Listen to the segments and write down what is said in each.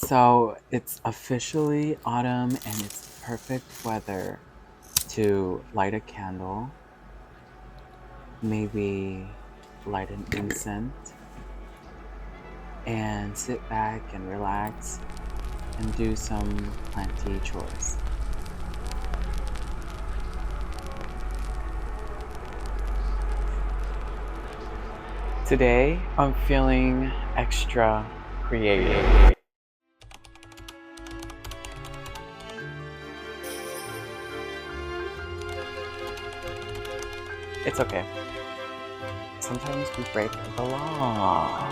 So it's officially autumn and it's perfect weather to light a candle, maybe light an incense, and sit back and relax and do some planty chores. Today I'm feeling extra creative. It's okay. Sometimes we break the law.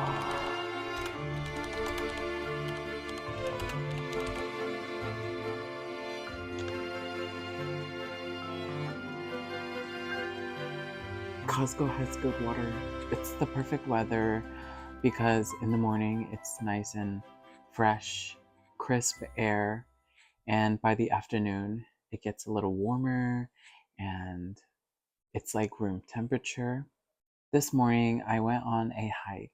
Costco has good water. It's the perfect weather because in the morning it's nice and fresh, crisp air, and by the afternoon it gets a little warmer and it's like room temperature. This morning I went on a hike.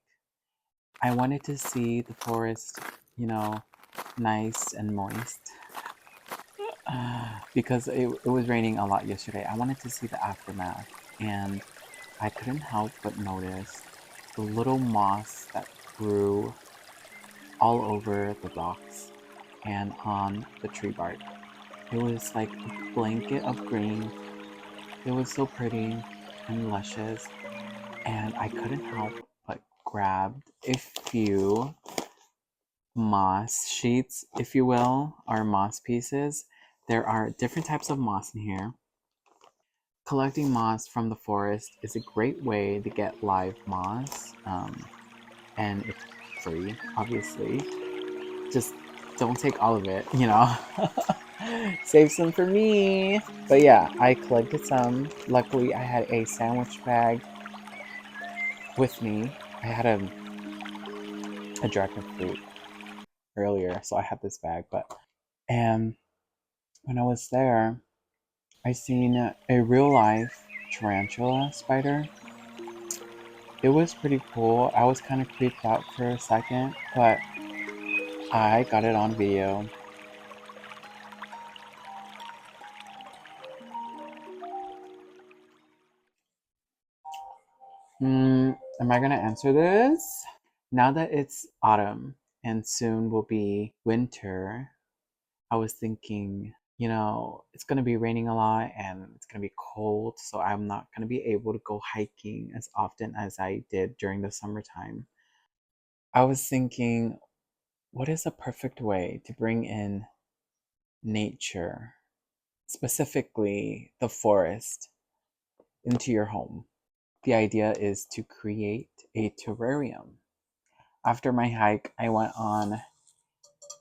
I wanted to see the forest, you know, nice and moist because it was raining a lot yesterday. I wanted to see the aftermath, and I couldn't help but notice the little moss that grew all over the rocks and on the tree bark. It was like a blanket of green. It was so pretty and luscious, and I couldn't help but grab a few moss sheets, if you will, or moss pieces. There are different types of moss in here. Collecting moss from the forest is a great way to get live moss, and it's free, obviously. Just don't take all of it, you know. Save some for me. But yeah, I collected some. Luckily, I had a sandwich bag with me. I had a dragon fruit earlier, so I had this bag. And when I was there, I seen a real life tarantula spider. It was pretty cool. I was kind of creeped out for a second, but I got it on video. Am I gonna answer this? Now that it's autumn and soon will be winter, I was thinking, it's gonna be raining a lot and it's gonna be cold, so I'm not gonna be able to go hiking as often as I did during the summertime. I was thinking, what is a perfect way to bring in nature, specifically the forest, into your home? The idea is to create a terrarium. After my hike, I went on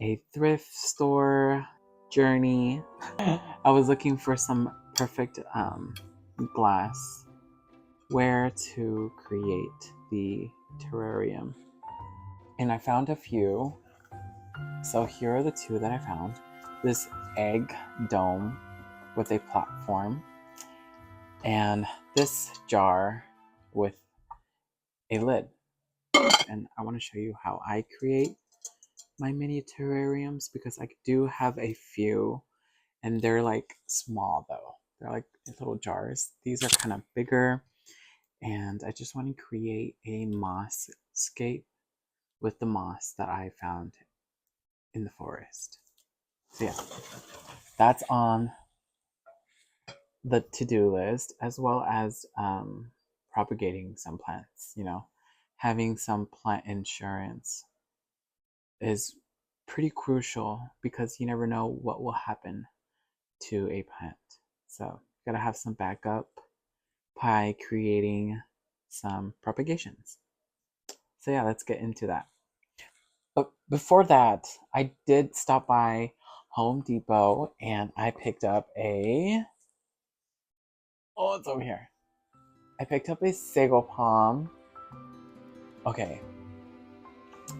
a thrift store journey. I was looking for some perfect glass where to create the terrarium. And I found a few. So here are the two that I found. This egg dome with a platform, and this jar with a lid. And I want to show you how I create my mini terrariums because I do have a few, and they're like small though. They're like little jars. These are kind of bigger, and I just want to create a moss scape with the moss that I found in the forest. So yeah, that's on the to-do list, as well as propagating some plants. Having some plant insurance is pretty crucial because you never know what will happen to a plant. So you gotta have some backup by creating some propagations. So yeah, let's get into that. But before that, I did stop by Home Depot and I picked up it's over here. I picked up a sago palm. Okay,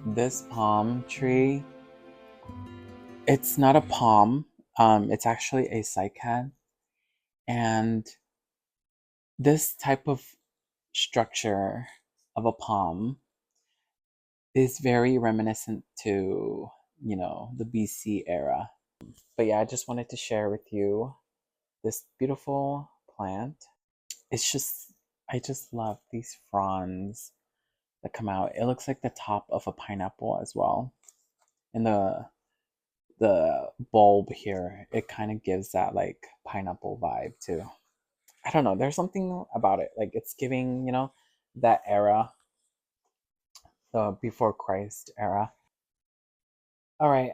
this palm tree, it's not a palm. It's actually a cycad, and this type of structure of a palm is very reminiscent to the BC era. But yeah, I just wanted to share with you this beautiful plant. It's just, I just love these fronds that come out. It looks like the top of a pineapple as well. And the bulb here, it kind of gives that like pineapple vibe too. I don't know, there's something about it. Like it's giving, that era, the before Christ era. All right,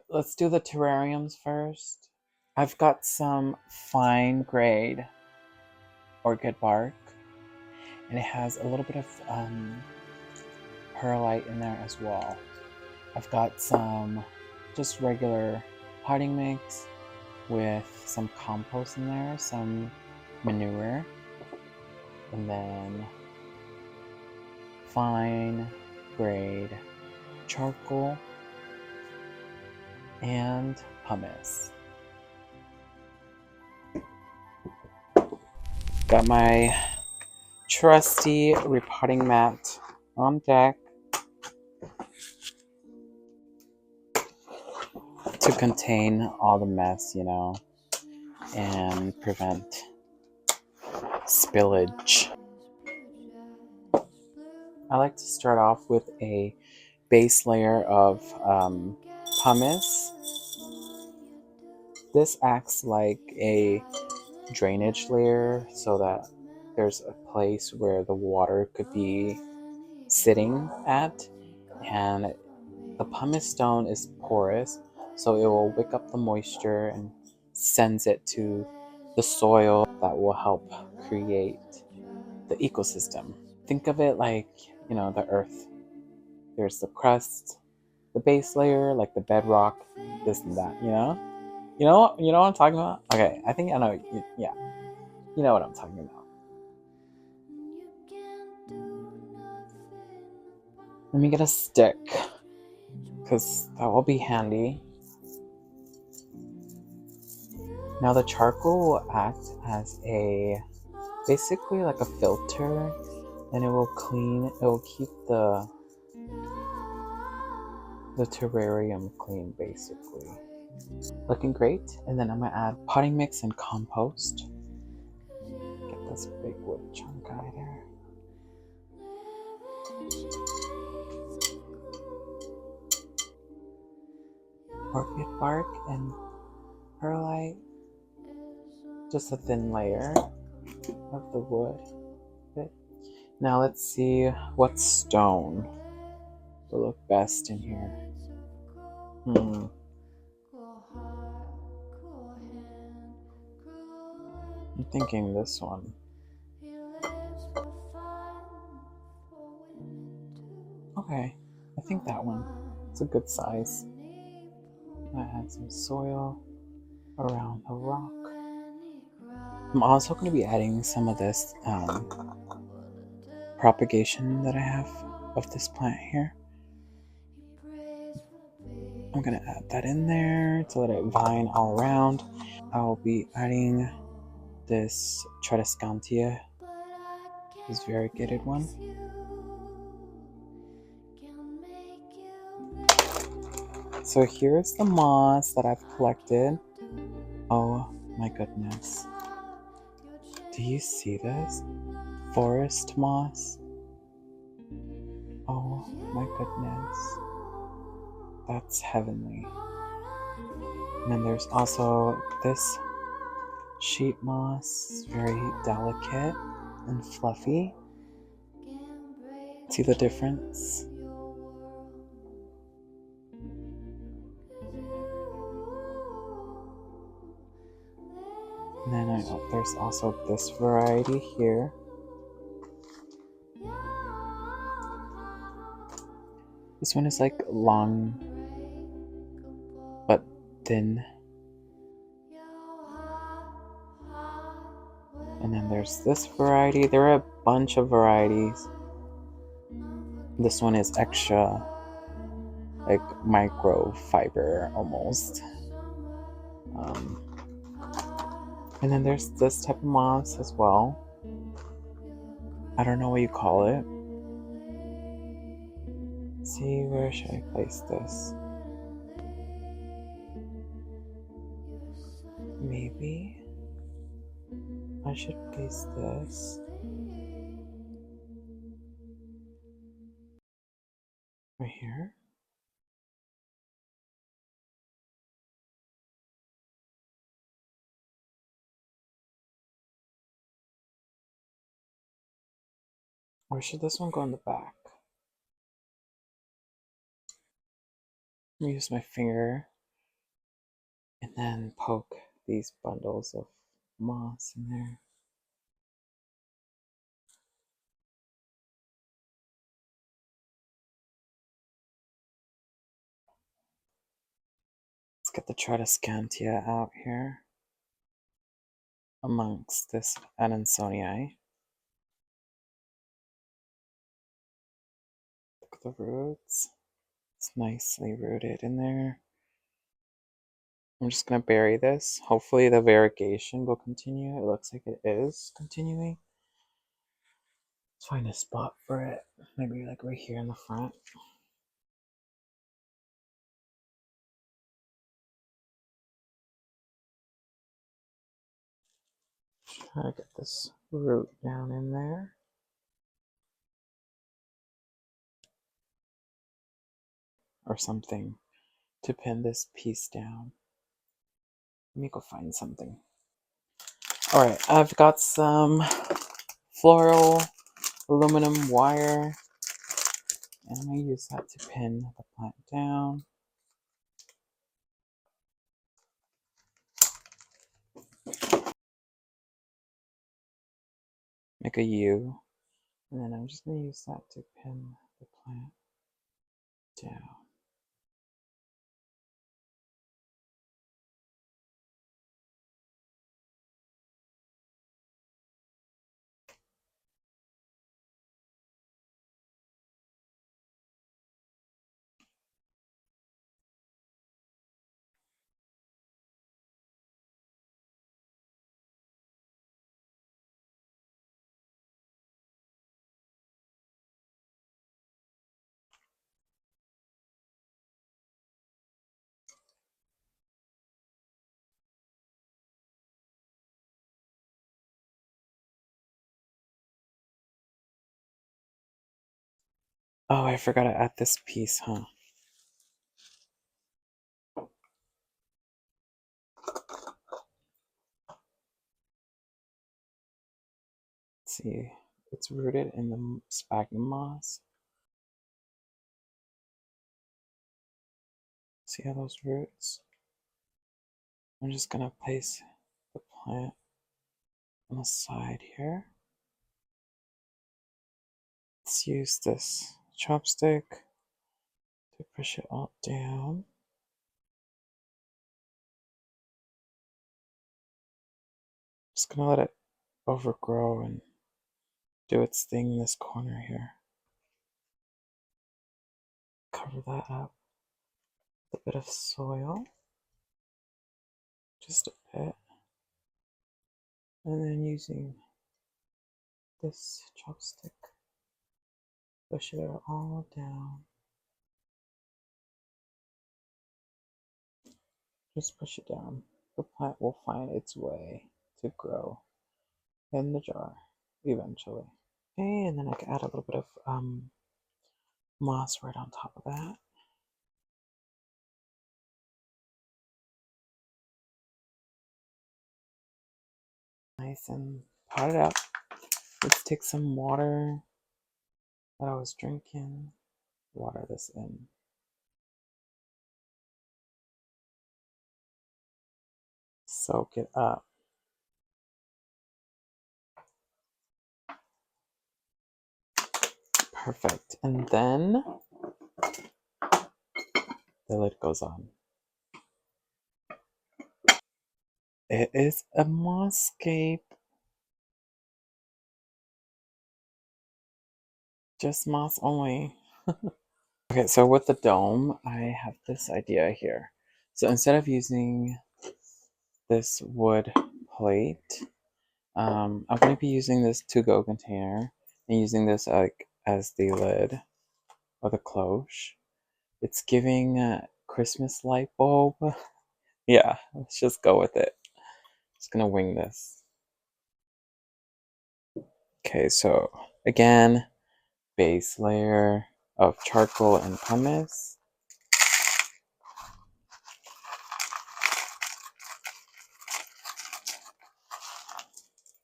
let's do the terrariums first. I've got some fine grade orchid bark, and it has a little bit of perlite in there as well. I've got some just regular potting mix with some compost in there, some manure, and then fine grade charcoal and pumice. Got my trusty repotting mat on deck to contain all the mess, and prevent spillage. I like to start off with a base layer of pumice. This acts like a drainage layer so that there's a place where the water could be sitting at, and the pumice stone is porous, so it will wick up the moisture and sends it to the soil that will help create the ecosystem. Think of it like, the earth. There's the crust, the base layer, like the bedrock, this and that, You know what I'm talking about? Okay, I think I know. Yeah, you know what I'm talking about. Let me get a stick, because that will be handy. Now the charcoal will act as basically like a filter, and it will keep the terrarium clean, basically. Looking great. And then I'm gonna add potting mix and compost. Get this big wood chunk out of there. Orchid bark and perlite. Just a thin layer of the wood. Now let's see what stone will look best in here. I'm thinking this one. Okay, I think that one. It's a good size. I add some soil around the rock. I'm also going to be adding some of this propagation that I have of this plant here. I'm going to add that in there to let it vine all around. I'll be adding this Tradescantia, this variegated one. So here's the moss that I've collected. Oh my goodness. Do you see this? Forest moss. Oh my goodness. That's heavenly. And then there's also this sheet moss, very delicate and fluffy. See the difference? And then there's also this variety here. This one is like long but thin. And then there's this variety. There are a bunch of varieties. This one is extra, like microfiber almost. And then there's this type of moss as well. I don't know what you call it. Let's see, where should I place this? maybe I should place this right here. Or should this one go in the back? Use my finger and then poke these bundles of moss in there. Let's get the Tradescantia out here amongst this Adansonii. Look at the roots. It's nicely rooted in there. I'm just going to bury this. Hopefully the variegation will continue. It looks like it is continuing. Let's find a spot for it. Maybe like right here in the front. Try to get this root down in there. Or something to pin this piece down. Let me go find something. Alright, I've got some floral aluminum wire, and I'm going to use that to pin the plant down. Make a U, and then I'm just going to use that to pin the plant down. Oh, I forgot to add this piece, huh? Let's see, it's rooted in the sphagnum moss. See how those roots? I'm just gonna place the plant on the side here. Let's use this chopstick to push it all down. Just gonna let it overgrow and do its thing in this corner here. Cover that up with a bit of soil, just a bit, and then using this chopstick, push it all down. Just push it down. The plant will find its way to grow in the jar eventually. Okay, and then I can add a little bit of moss right on top of that. Nice and potted up. Let's take some water that I was drinking, water this in. Soak it up. Perfect. And then the lid goes on. It is a mosscape. Just moss only. Okay, so with the dome, I have this idea here. So instead of using this wood plate, I'm going to be using this to-go container and using this as the lid or the cloche. It's giving a Christmas light bulb. Yeah, let's just go with it. Just gonna wing this. Okay, so again, base layer of charcoal and pumice.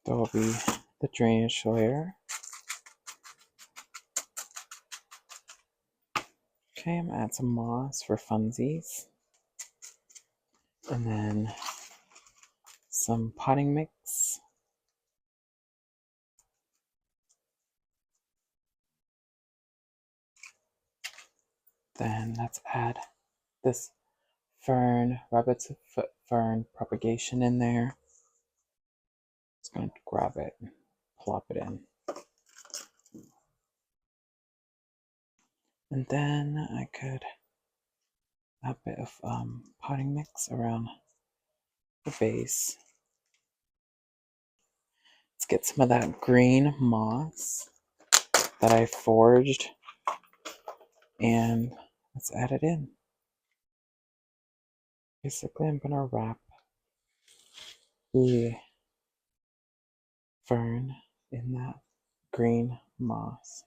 That will be the drainage layer. Okay, I'm gonna add some moss for funsies. And then some potting mix. Then let's add this fern, rabbit's foot fern propagation in there. Just gonna grab it and plop it in. And then I could add a bit of potting mix around the base. Let's get some of that green moss that I forged and let's add it in. Basically, I'm gonna wrap the fern in that green moss.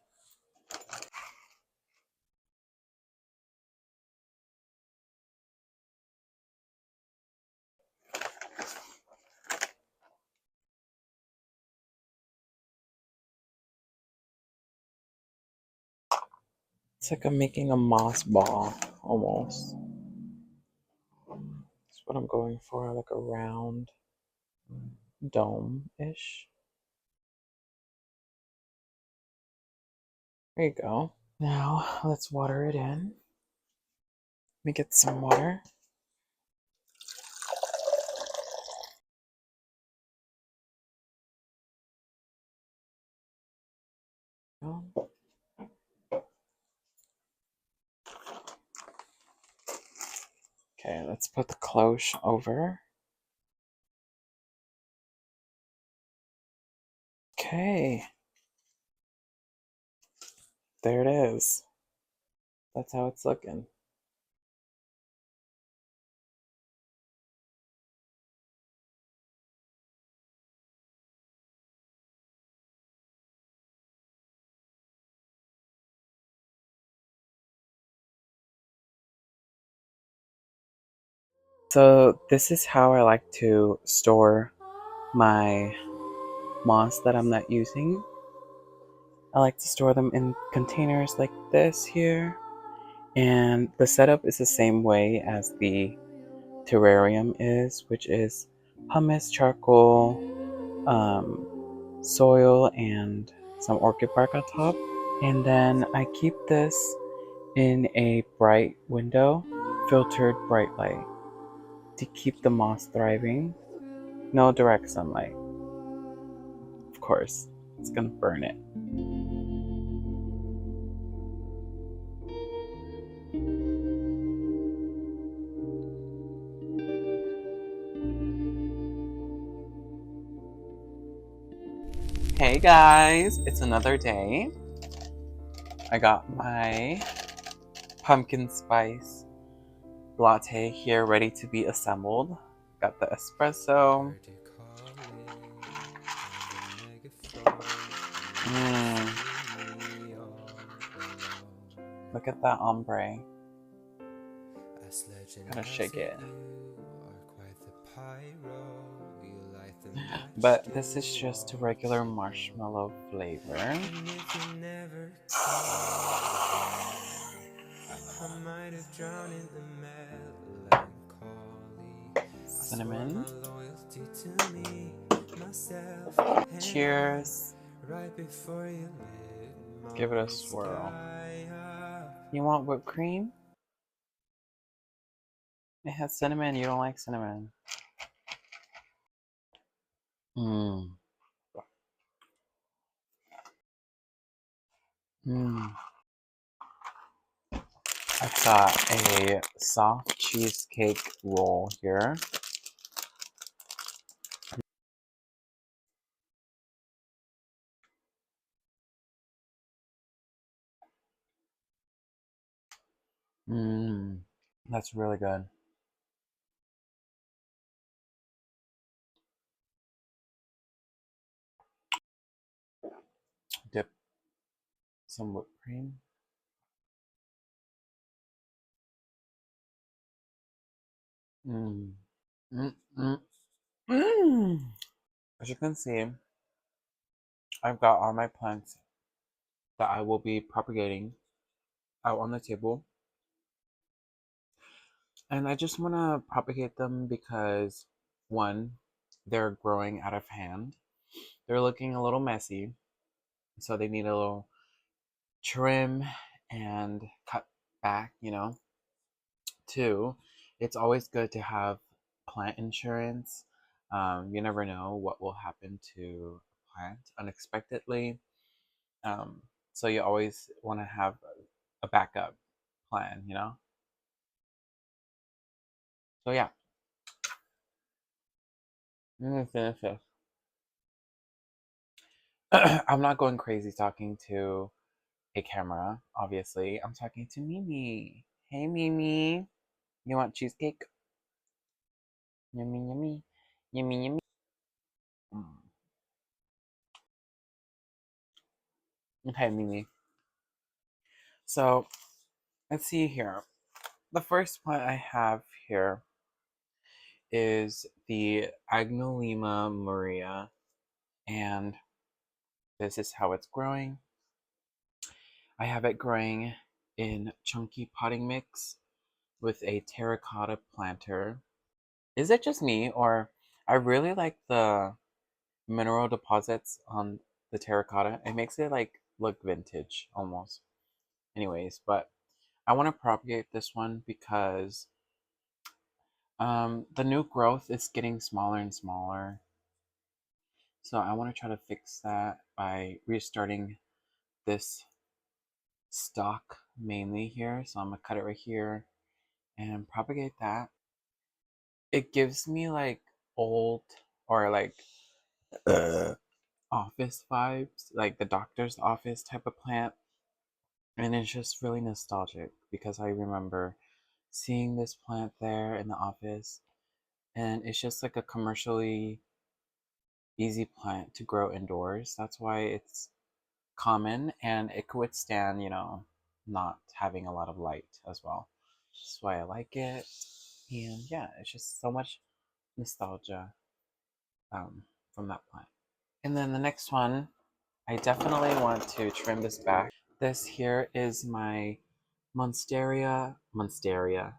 It's like I'm making a moss ball, almost. That's what I'm going for, like a round dome-ish. There you go. Now, let's water it in. Let me get some water. Okay, let's put the cloche over. Okay. There it is. That's how it's looking. So this is how I like to store my moss that I'm not using. I like to store them in containers like this here. And the setup is the same way as the terrarium is, which is pumice, charcoal, soil, and some orchid bark on top. And then I keep this in a bright window, filtered bright light, to keep the moss thriving. No direct sunlight. Of course, it's gonna burn it. Hey guys, it's another day. I got my pumpkin spice latte here ready to be assembled. Got the espresso. Look at that ombre. Gotta shake it. But this is just a regular marshmallow flavor. Cinnamon. Cheers. Give it a swirl. You want whipped cream? It has cinnamon. You don't like cinnamon. Mmm. Mmm. I've got a soft cheesecake roll here. Mmm. That's really good. some whipped cream. Mm. Mm, mm, mm. As you can see, I've got all my plants that I will be propagating out on the table. And I just want to propagate them because, one, they're growing out of hand. They're looking a little messy, so they need a little trim and cut back, you know. Two, it's always good to have plant insurance. You never know what will happen to a plant unexpectedly. Um, so you always want to have a backup plan, you know? So yeah, I'm gonna finish this. I'm not going crazy talking to a camera, obviously. I'm talking to Mimi. Hey, Mimi. You want cheesecake? Yummy, yummy. Yummy, yummy. Mm. Okay, Mimi. So, let's see here. The first plant I have here is the Agnolema Maria, and this is how it's growing. I have it growing in chunky potting mix with a terracotta planter. Is it just me, or I really like the mineral deposits on the terracotta? It makes it like look vintage almost. Anyways, but I want to propagate this one because the new growth is getting smaller and smaller. So I want to try to fix that by restarting this stalk mainly here. So I'm gonna cut it right here and propagate that. It gives me like old or like uh, office vibes, like the doctor's office type of plant. And it's just really nostalgic because I remember seeing this plant there in the office, and it's just like a commercially easy plant to grow indoors. That's why it's common and it could withstand, you know, not having a lot of light as well. That's why I like it. And yeah, it's just so much nostalgia um, from that plant. And then the next one, I definitely want to trim this back. This here is my Monstera, Wisteria.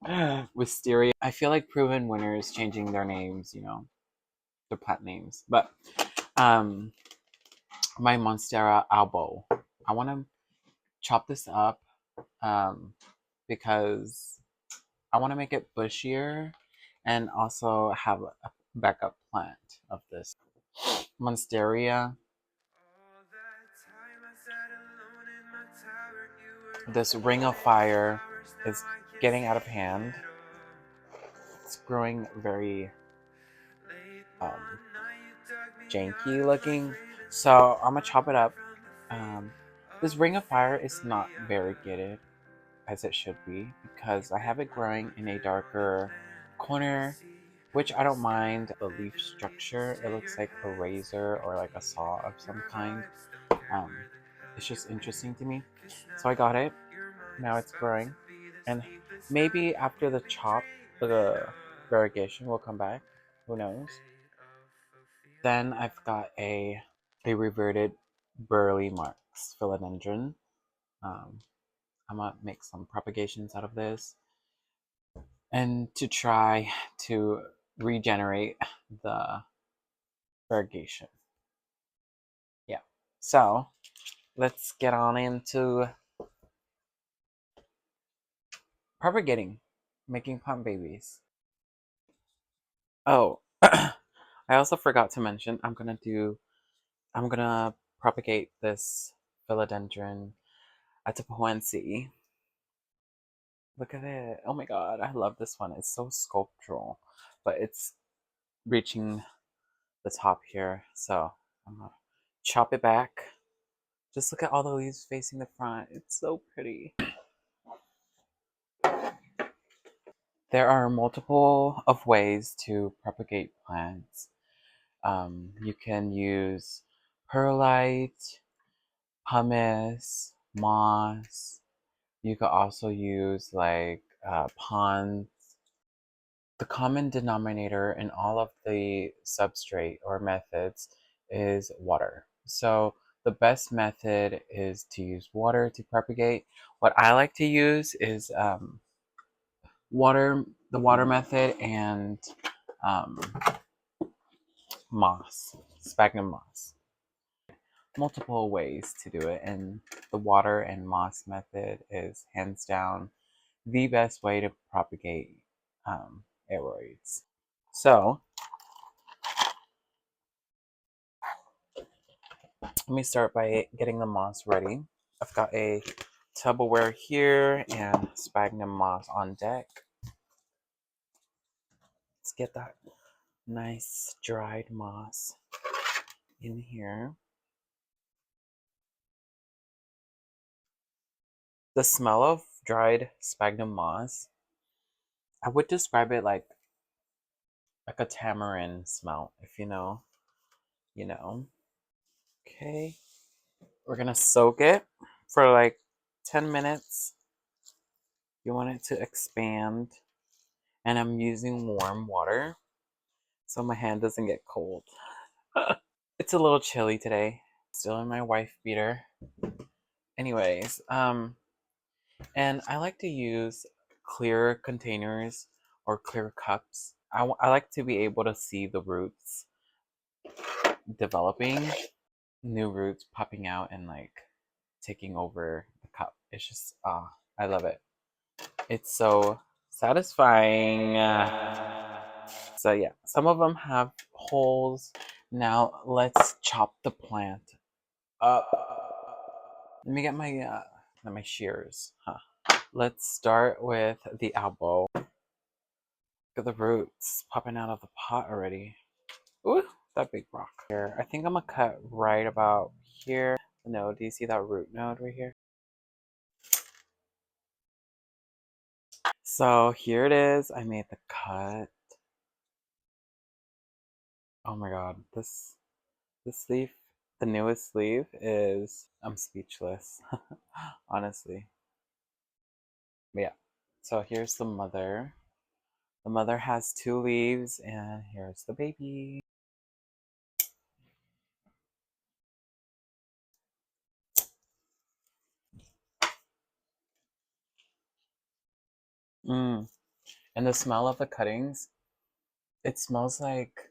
I feel like proven winners changing their names, you know, their plant names. But um, my Monstera albo, I want to chop this up because I want to make it bushier and also have a backup plant of this Monstera. This ring of fire is getting out of hand. It's growing very um, janky looking. So I'm gonna chop it up. This ring of fire is not variegated as it should be because I have it growing in a darker corner, which I don't mind. The leaf structure, it looks like a razor or like a saw of some kind. Um, it's just interesting to me. So I got it. Now it's growing, and maybe after the chop, the variegation will come back. Who knows? Then I've got a reverted burley marks philodendron. Um, I'm gonna make some propagations out of this, and to try to regenerate the variegation. Yeah. So let's get on into propagating, making plant babies. Oh, I also forgot to mention I'm gonna propagate this philodendron atapuense. Look at it. Oh my god, I love this one. It's so sculptural, but it's reaching the top here. So I'm gonna chop it back. Just look at all the leaves facing the front. It's so pretty. There are multiple of ways to propagate plants. You can use perlite, Pumice, moss. You could also use like ponds. The common denominator in all of the substrate or methods is water. So the best method is to use water to propagate. What I like to use is the water method, and um, moss, sphagnum moss. Multiple ways to do it, and the water and moss method is hands down the best way to propagate aeroids. So let me start by getting the moss ready. I've got a Tupperware here and sphagnum moss on deck. Let's get that nice dried moss in here. The smell of dried sphagnum moss, I would describe it like a tamarind smell, if you know, you know. Okay, we're gonna soak it for like 10 minutes. You want it to expand, and I'm using warm water so my hand doesn't get cold. It's a little chilly today. Still in my wife beater. Anyways, and I like to use clear containers or clear cups. I like to be able to see the roots developing, new roots popping out and like taking over the cup. It's just, I love it. It's so satisfying. So yeah, some of them have holes. Now let's chop the plant up. Let me get my shears. Huh. Let's start with the elbow. Look at the roots popping out of the pot already. Ooh, that big rock. Here, I think I'm gonna cut right about here. No, do you see that root node right here? So here it is. I made the cut. Oh my god, this leaf, the newest leaf is, I'm speechless, honestly. But yeah, so here's the mother. The mother has 2 leaves, and here's the baby. Mm. And the smell of the cuttings, it smells like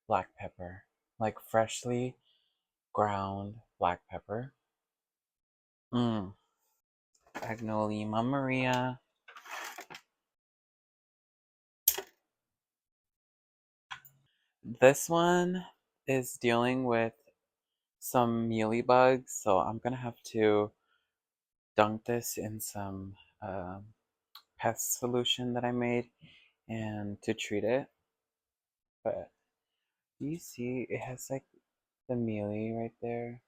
black pepper, like freshly ground black pepper. Mm. Agnolima Maria. This one is dealing with some mealy bugs, so I'm gonna have to dunk this in some pest solution that I made and to treat it. But you see it has like the mealy right there.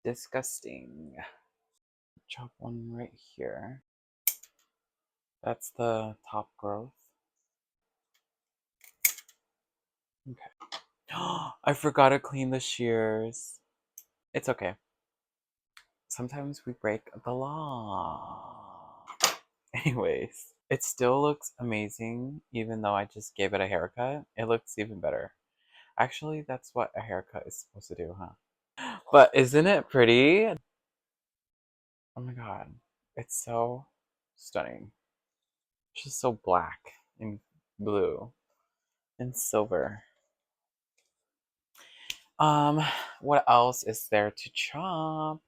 Disgusting. Chop one right here. That's the top growth. Okay. I forgot to clean the shears. It's okay. Sometimes we break the law. Anyways, it still looks amazing even though I just gave it a haircut. It looks even better. Actually, that's what a haircut is supposed to do, huh? But isn't it pretty? Oh my god. It's so stunning. It's just so black and blue and silver. Um, what else is there to chop?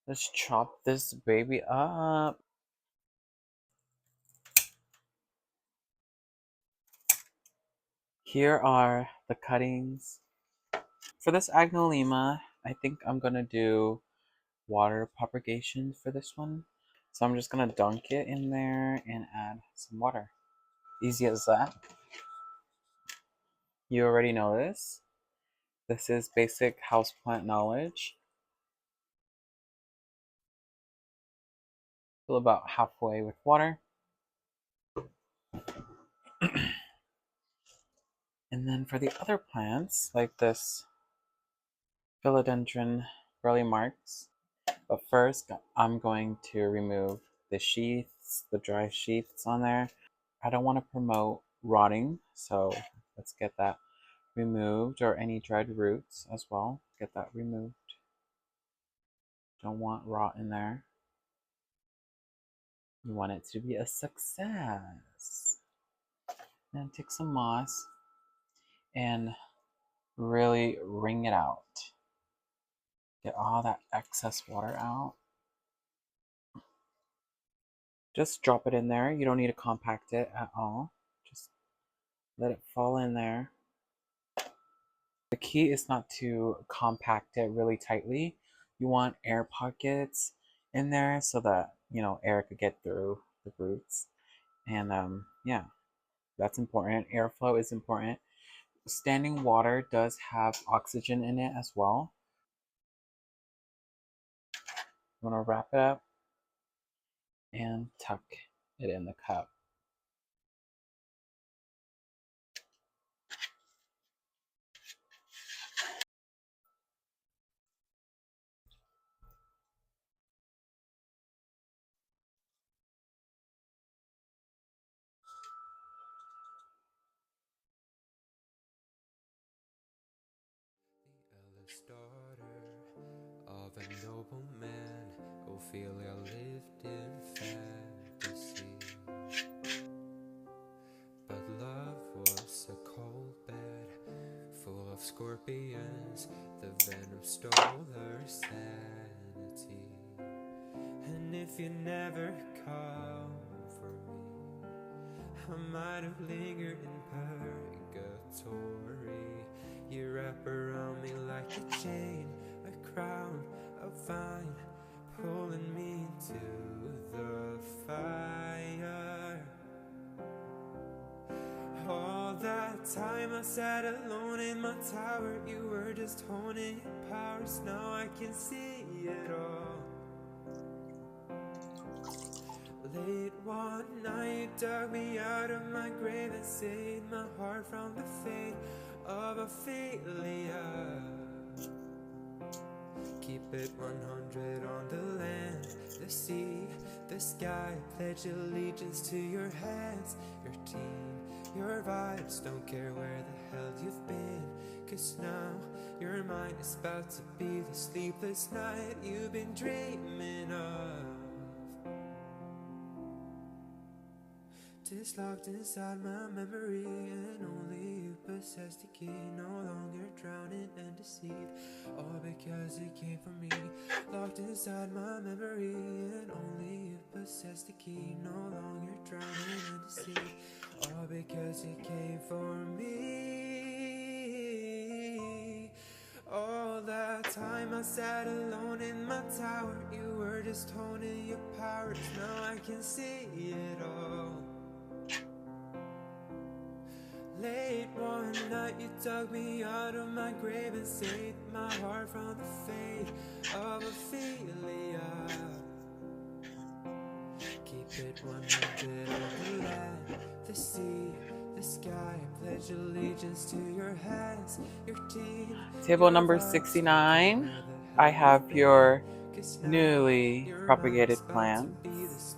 Let's chop this baby up. Here are the cuttings. For this agnolima, I think I'm gonna do water propagation for this one. So I'm just gonna dunk it in there and add some water. Easy as that. You already know this. This is basic houseplant knowledge. Fill about halfway with water. And And then for the other plants, like this philodendron burley marks, but first I'm going to remove the sheaths, the dry sheaths on there. I don't want to promote rotting, so let's get that removed, or any dried roots as well. Get that removed. Don't want rot in there. You want it to be a success. Then take some moss and really wring it out. Get all that excess water out. Just drop it in there. You don't need to compact it at all. Just let it fall in there. The key is not to compact it really tightly. You want air pockets in there so that, air could get through the roots. And yeah, that's important. Airflow is important. Standing water does have oxygen in it as well. You want to wrap it up and tuck it in the cup. Daughter of a nobleman, Ophelia lived in fantasy. But love was a cold bed full of scorpions. The venom stole her sanity. And if you never come for me, I might have lingered in purgatory. You wrap around me like a chain, a crown, a vine, pulling me into the fire. All that time I sat alone in my tower, you were just honing your powers. Now I can see it all. Late one night, you dug me out of my grave and saved my heart from the fate of Ophelia. Keep it 100 on the land, the sea, the sky. Pledge allegiance to your hands, your team, your vibes. Don't care where the hell you've been, 'cause now your mind is about to be the sleepless night you've been dreaming of. Just locked inside my memory, and only you possess the key. No longer drowning and deceived, all because it came from me. Locked inside my memory, and only you possess the key. No longer drowning and deceived, all because it came from me. All that time I sat alone in my tower, you were just honing your powers. Now I can see it all. Late one night, you dug me out of my grave and saved my heart from the fate of Ophelia. Keep it 100 on the land, the sea, the sky. Pledge allegiance to your hands, your team. Table number 69. I have your newly propagated plants.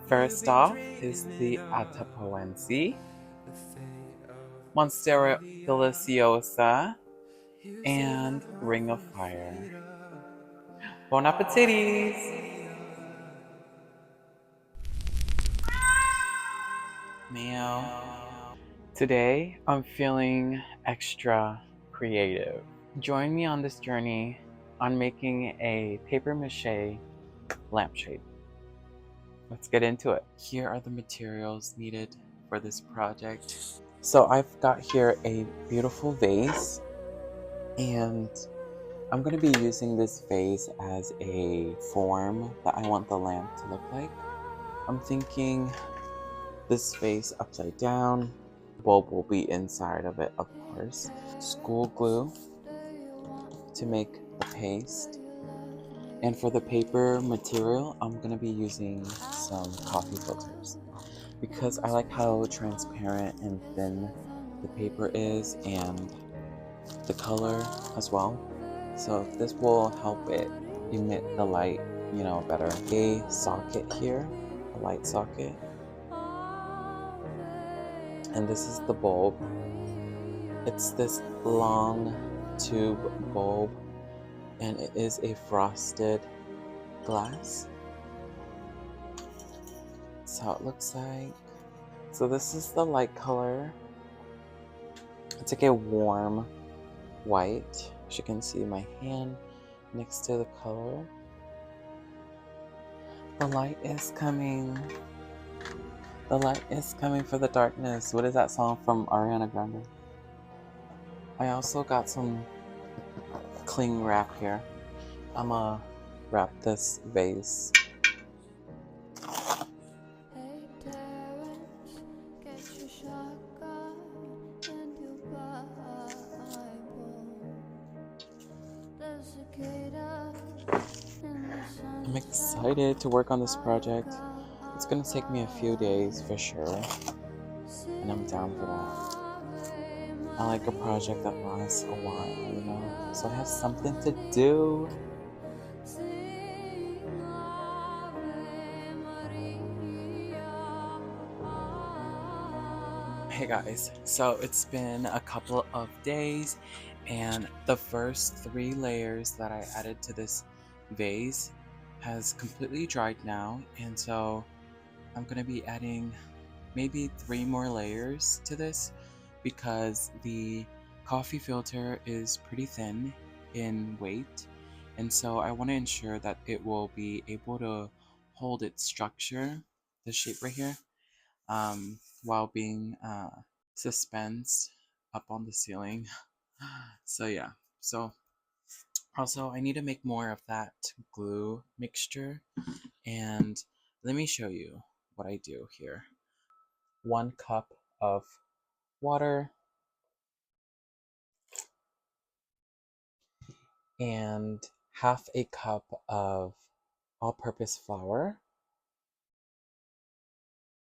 First off is the Atapoense, Monstera deliciosa, and Ring of Fire. Bon appetit! Meow. Today, I'm feeling extra creative. Join me on this journey on making a papier-mâché lampshade. Let's get into it. Here are the materials needed for this project. So I've got here a beautiful vase, and I'm going to be using this vase as a form that I want the lamp to look like. I'm thinking this vase upside down. The bulb will be inside of it, of course. School glue to make the paste. And for the paper material, I'm going to be using some coffee filters because I like how transparent and thin the paper is and the color as well. So this will help it emit the light, better. A socket here, a light socket. And this is the bulb. It's this long tube bulb, and it is a frosted glass. That's how it looks like. So this is the light color. It's like a warm white. As you can see my hand next to the color. The light is coming. The light is coming for the darkness. What is that song from Ariana Grande? I also got some cling wrap here. I'm gonna wrap this vase. Hey Terrence, get your shotgun and your Bible. The cicadas in the I'm sunset excited to work on this are your project. It's gonna take me a few days for sure, and I'm down for that. I like a project that lasts a while, so I have something to do. Hey guys, so it's been a couple of days, and the first 3 layers that I added to this vase has completely dried now, and so I'm gonna be adding maybe 3 more layers to this because the coffee filter is pretty thin in weight, and so I want to ensure that it will be able to hold its structure, the shape right here, while being suspensed up on the ceiling. So yeah, so also I need to make more of that glue mixture, and let me show you what I do here. 1 cup of water and half a cup of all-purpose flour,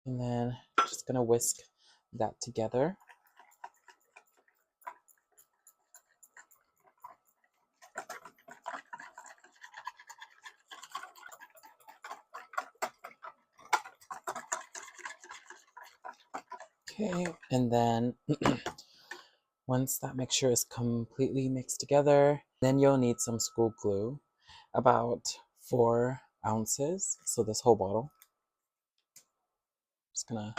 and then just gonna whisk that together. Okay, and then once that mixture is completely mixed together, then you'll need some school glue, about 4 ounces, so this whole bottle. Just gonna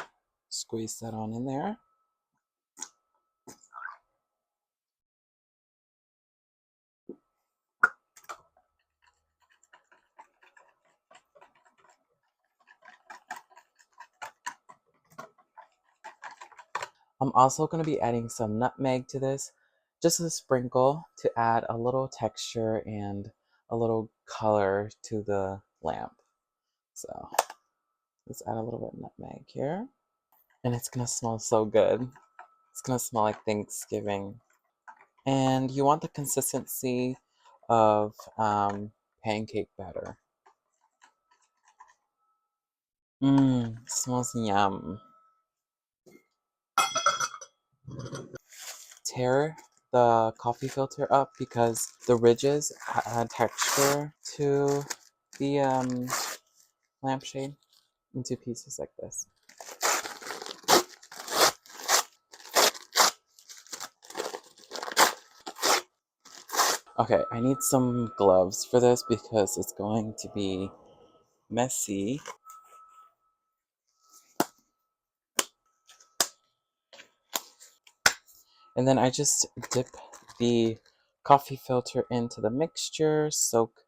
squeeze that on in there. I'm also going to be adding some nutmeg to this, just a sprinkle to add a little texture and a little color to the lamp. So let's add a little bit of nutmeg here. And it's going to smell so good. It's going to smell like Thanksgiving. And you want the consistency of pancake batter. Smells yum. Tear the coffee filter up because the ridges add texture to the lampshade into pieces like this. Okay, I need some gloves for this because it's going to be messy. And then I just dip the coffee filter into the mixture, soak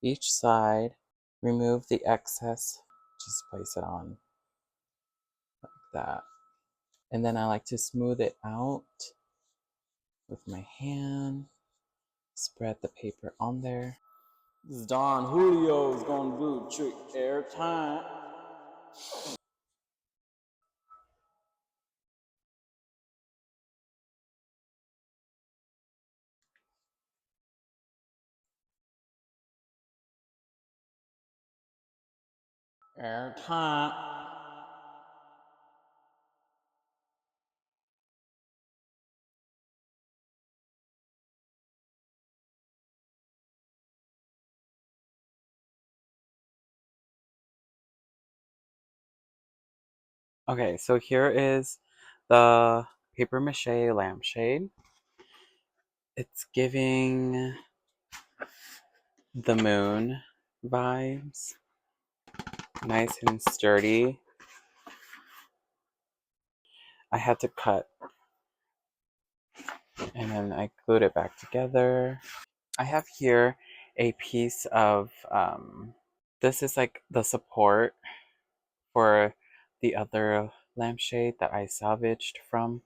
each side, remove the excess, just place it on like that. And then I like to smooth it out with my hand, spread the paper on there. This is Don Julio's gonna do the trick every time. Every time. Okay, so here is the papier-mâché lampshade. It's giving the moon vibes. Nice and sturdy. I had to cut and then I glued it back together. I have here a piece of, this is like the support for the other lampshade that I salvaged from.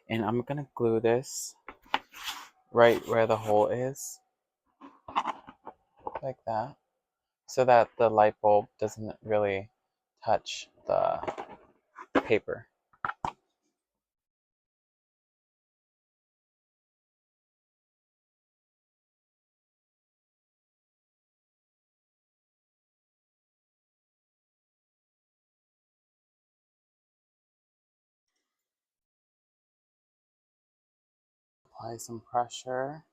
And I'm gonna glue this right where the hole is, like that, so that the light bulb doesn't really touch the paper. Apply some pressure.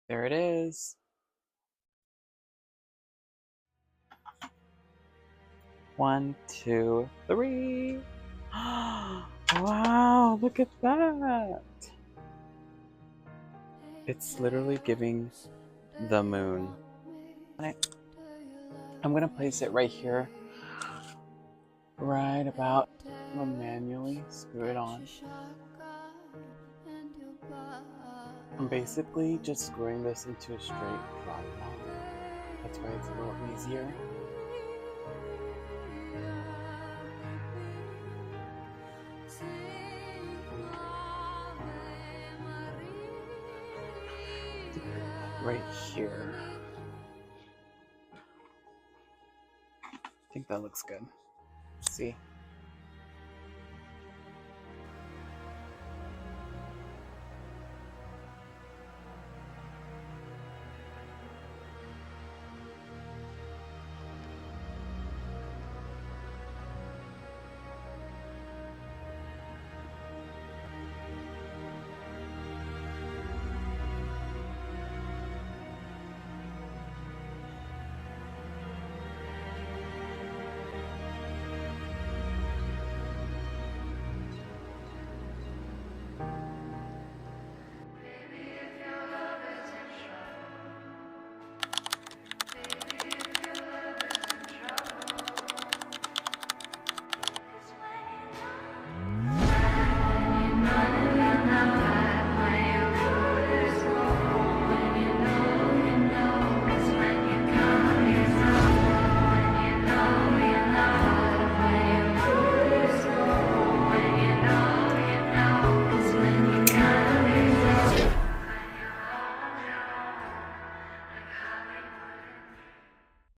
There it is. 1, 2, 3. Wow, look at that. It's literally giving the moon. I'm gonna place it right here, right about. I'm gonna manually screw it on. I'm basically just screwing this into a straight drop knot. That's why it's a little easier. Right here. I think that looks good. See?